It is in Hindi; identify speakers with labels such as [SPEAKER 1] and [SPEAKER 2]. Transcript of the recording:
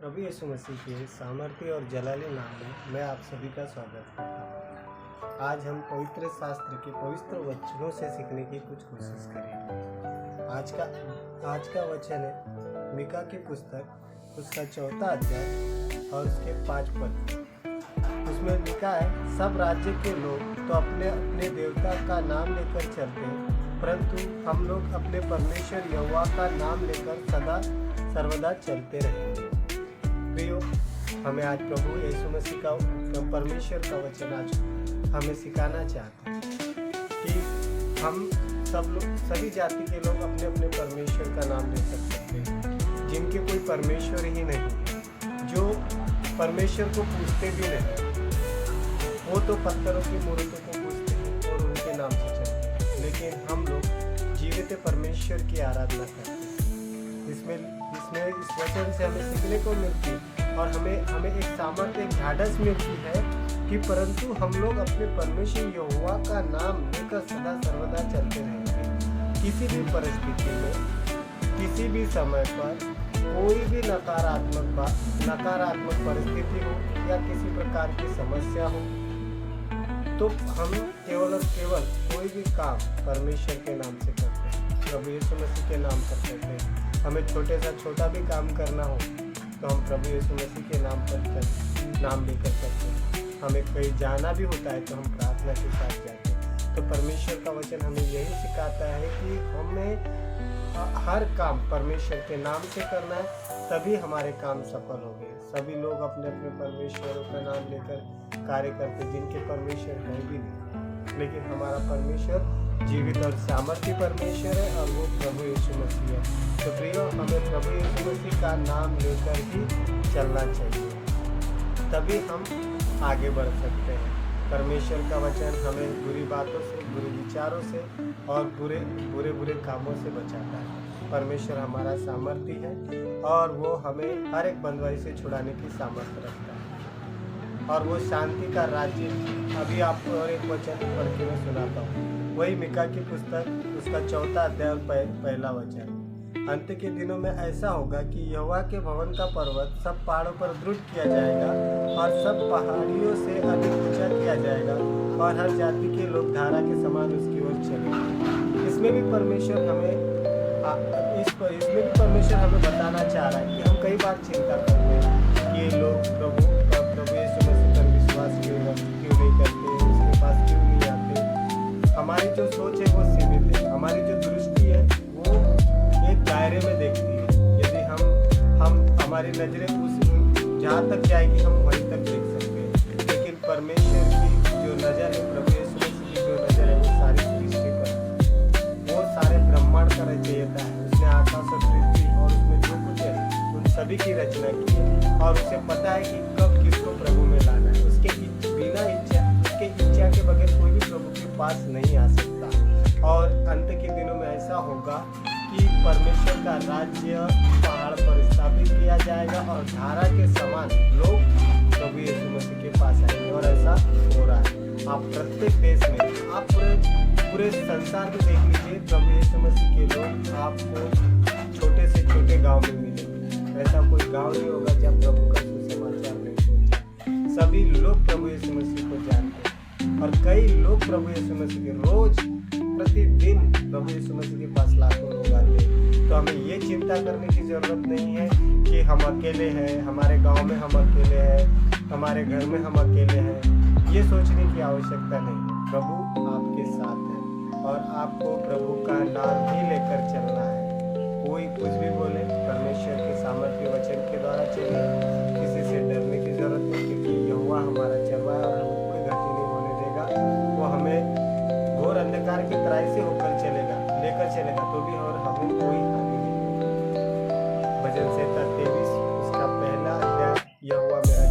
[SPEAKER 1] प्रभु यीशु मसीह के सामर्थ्य और जलाली नाम में मैं आप सभी का स्वागत करता हूँ। आज हम पवित्र शास्त्र के पवित्र वचनों से सीखने की कुछ कोशिश करेंगे। आज का वचन है मीका की पुस्तक, उसका 4 अध्याय और उसके 5 पद। उसमें लिखा है, सब राज्य के लोग तो अपने अपने देवता का नाम लेकर चलते हैं, परंतु हम लोग अपने परमेश्वर यहोवा का नाम लेकर सदा सर्वदा चलते रहेंगे। प्रियो, हमें आज प्रभु यीशु मसीह का परमेश्वर का वचन आज हमें सिखाना चाहता है कि हम सभी जाति के लोग अपने अपने परमेश्वर का नाम ले सकते हैं, जिनके कोई परमेश्वर ही नहीं है, जो परमेश्वर को पूछते भी नहीं। वो तो पत्थरों की मूर्तों को पूछते हैं और उनके नाम से चलते हैं, लेकिन हम लोग जीवित परमेश्वर की आराधना करते हैं। इसमें इस वचन से हमें सीखने को मिलती है और हमें एक सामर्थ्य, एक ढाढ़स मिलती है कि परंतु हम लोग अपने परमेश्वर यहोवा का नाम लेकर सदा सर्वदा चलते रहेंगे। किसी भी परिस्थिति में, किसी भी समय पर, कोई भी नकारात्मक परिस्थिति हो या किसी प्रकार की समस्या हो, तो हम केवल और केवल कोई भी काम परमेश्वर के नाम से करते हैं, प्रभु यीशु मसीह के नाम पर करते हैं। हमें छोटे सा छोटा भी काम करना हो तो हम प्रभु यीशु मसीह के नाम पर नाम लेकर करते हैं। हमें कहीं जाना भी होता है तो हम प्रार्थना के साथ जाते हैं। तो परमेश्वर का वचन हमें यही सिखाता है कि हमें हर काम परमेश्वर के नाम से करना है, तभी हमारे काम सफल होंगे। सभी लोग अपने अपने परमेश्वरों का नाम लेकर कार्य करते, जिनके परमेश्वर कहीं भी नहीं, लेकिन हमारा परमेश्वर जीवित और सामर्थ्य परमेश्वर है और वो प्रभु यीशु मसीह है। तो प्रियो, हमें प्रभु यीशु मसीह का नाम लेकर ही चलना चाहिए, तभी हम आगे बढ़ सकते हैं। परमेश्वर का वचन हमें बुरी बातों से, बुरे विचारों से और बुरे कामों से बचाता है। परमेश्वर हमारा सामर्थ्य है और वो हमें हर एक बंधुआई से छुड़ाने की सामर्थ्य रखता है, और वो शांति का राज्य। अभी आपको और एक वचन पढ़ के मैं सुनाता हूँ, वही मीका की पुस्तक, उसका 4 अध्याय और पहला वचन। अंत के दिनों में ऐसा होगा कि यहोवा के भवन का पर्वत सब पहाड़ों पर दृढ़ किया जाएगा और सब पहाड़ियों से अधिक ऊंचा किया जाएगा, और हर जाति के लोग धारा के समान उसकी ओर चलेंगे। इसमें भी परमेश्वर हमें बताना चाह रहा है कि हम कई बार चिंता करते हैं कि ये लोग प्रभु यीशु मसीह पर विश्वास क्यों नहीं करते, उसके पास क्यों नहीं आते। हमारी जो सोच है वो सीमित है, हमारी जो दृष्टि है वो एक दायरे में देखती है। यदि हम हमारी नजरें जहाँ तक जाएगी हम वहीं तक देख सकते हैं, लेकिन परमेश्वर की जो नज़र है, प्रभु यीशु मसीह की जो नज़र है, वो सारी सृष्टि पर, वो सारे ब्रह्मांड का रचयिता है। उसने आकाश और पृथ्वी और उसमें जो कुछ है उन सभी की रचना की है, और उसे पता है कि कब किसको प्रभु में लाना है। उसके बिना इच्छा के बगैर कोई भी प्रभु के पास नहीं आ सकता। और अंत के दिनों में ऐसा होगा कि परमेश्वर का राज्य पहाड़ पर स्थापित किया जाएगा और धारा के समान लोग प्रभु यीशु मसीह के पास आएंगे, और ऐसा हो रहा है। आप प्रत्येक देश में, आप पूरे संसार में देख लीजिए, प्रभु यीशु मसीह के लोग आपको छोटे से छोटे गांव में मिलेंगे। ऐसा कोई गांव नहीं होगा जब प्रभु का सुसमाचार नहीं पहुंचा। सभी लोग प्रभु यीशु मसीह को जानते हैं, और कई लोग प्रभु यीशु मसीह के रोज प्रतिदिन प्रभु यीशु मसीह के पास लाखों लोग आते हैं। तो हमें ये चिंता करने की जरूरत नहीं है कि हम अकेले हैं, हमारे गांव में हम अकेले हैं, हमारे घर में हम अकेले हैं। ये सोचने की आवश्यकता नहीं। प्रभु आपके साथ है और आपको प्रभु का नाम ही लेकर चलना है। कोई कुछ भी बोले, परमेश्वर के सामर्थ्य वचन के द्वारा चलिए। किसी से डरने की जरूरत नहीं, क्योंकि यहोवा हमारा चरवाहा है और हमें कोई घाटी नहीं होने देगा। वो हमें घोर अंधकार की तराई से होकर लेकर चलेगा तो भी, और हमें कोई हानि नहीं। भजन संहिता 23 उसका 1 अध्याय, यहोवा मेरा